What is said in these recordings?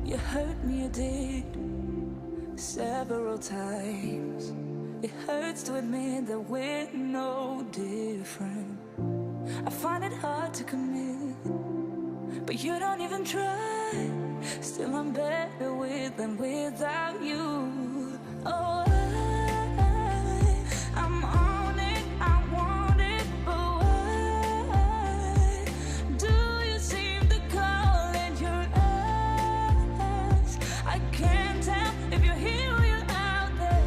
You hurt me, you did, several times. It hurts to admit that we're no different. I find it hard to commit, but you don't even try. Still I'm better with than without you. Oh, I'm on it, I want it, but why do you seem to call in your eyes? I can't tell if you're here or you're out there.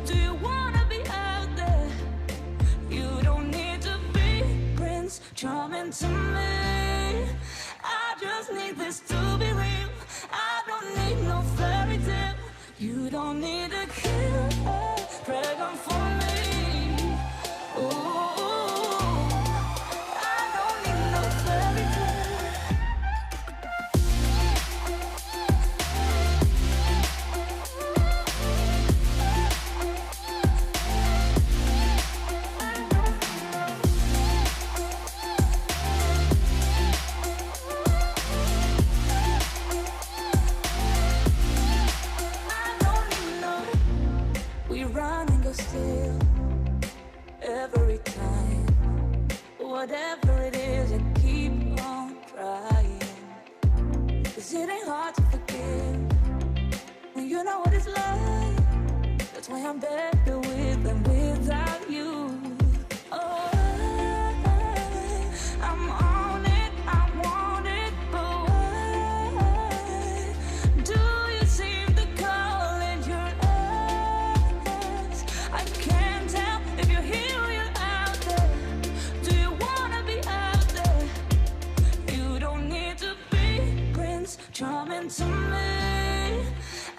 Do you wanna be out there? You don't need to be Prince Charming to me. I just need this to be real. I don't need no fairy tale. You don't need a killer pregnant for me. Ooh, I don't need no fairy tale. Still, every time, whatever it is, I keep on trying. 'Cause it ain't hard to forgive when you know what it's like. That's why I'm better with than without you. Oh, I'm on it, I want it, but why do you seem to call in your eyes? I can't tell if you're here or you're out there. Do you wanna be out there? You don't need to be Prince Charming to me.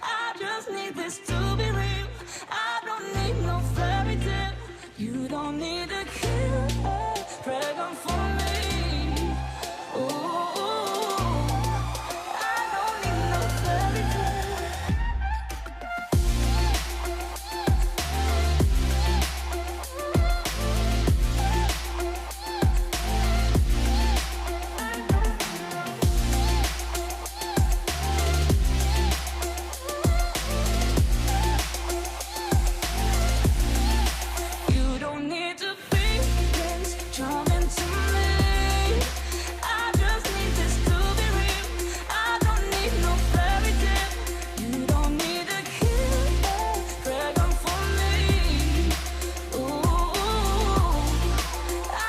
I just need this to be real. I don't need no fairy tale. You don't need a killer pregnant for me. Ooh, I don't need no fairy tale. You don't need to be Prince Charming to me. I just need this to be real. I don't need no fairy tale. You don't need a killer pregnant for me. Ooh,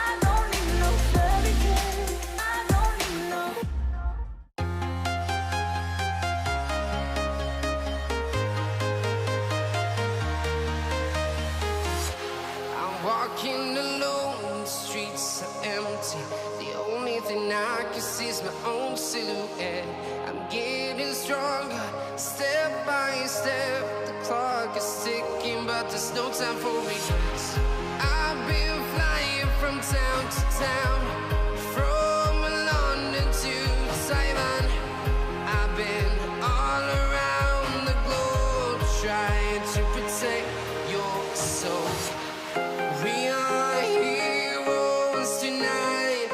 I don't need no fairy tale. I don't need no. I'm walking alone, the streets are empty. The only thing I can see is my own silhouette. I'm getting stronger, step by step. The clock is ticking, but there's no time for regrets. I've been flying from town to town, from London to Taiwan. I've been all around the globe, trying to protect your soul. We are heroes tonight.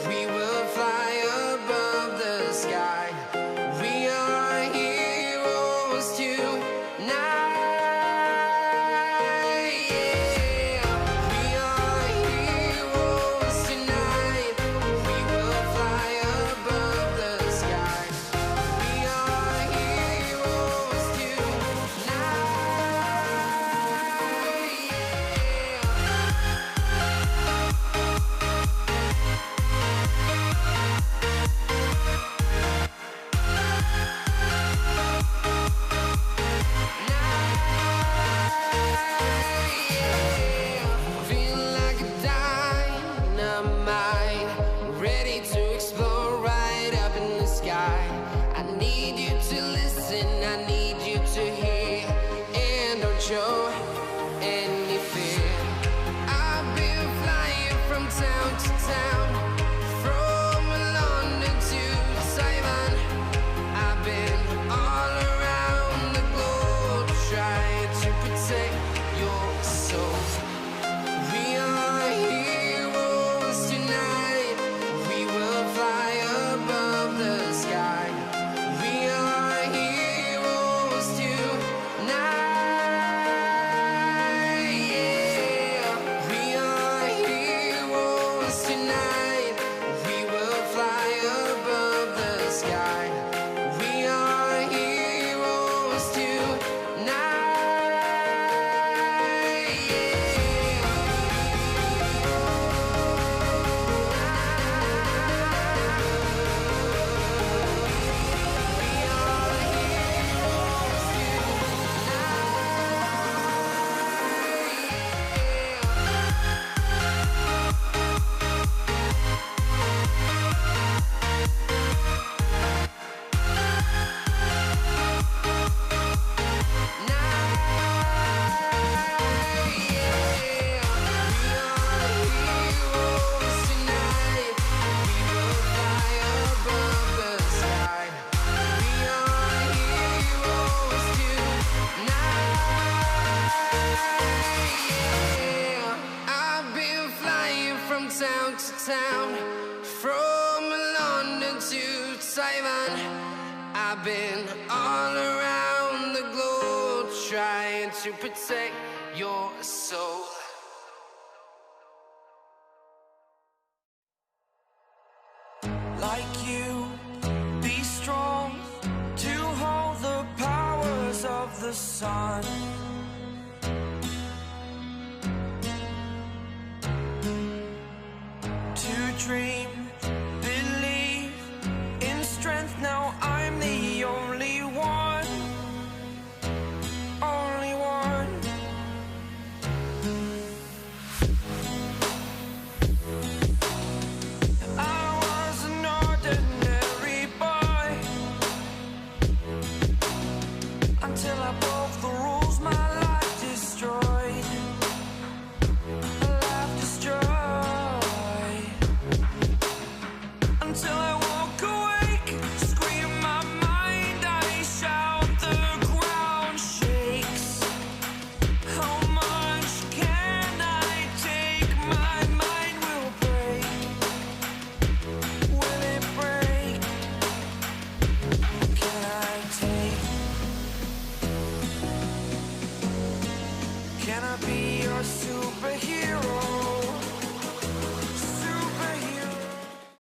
We will fly above the sky. We are heroes tonight. Yeah. We are heroes tonight. Simon. I've been all around the globe trying to protect your soul. Like you, be strong to hold the powers of the sun.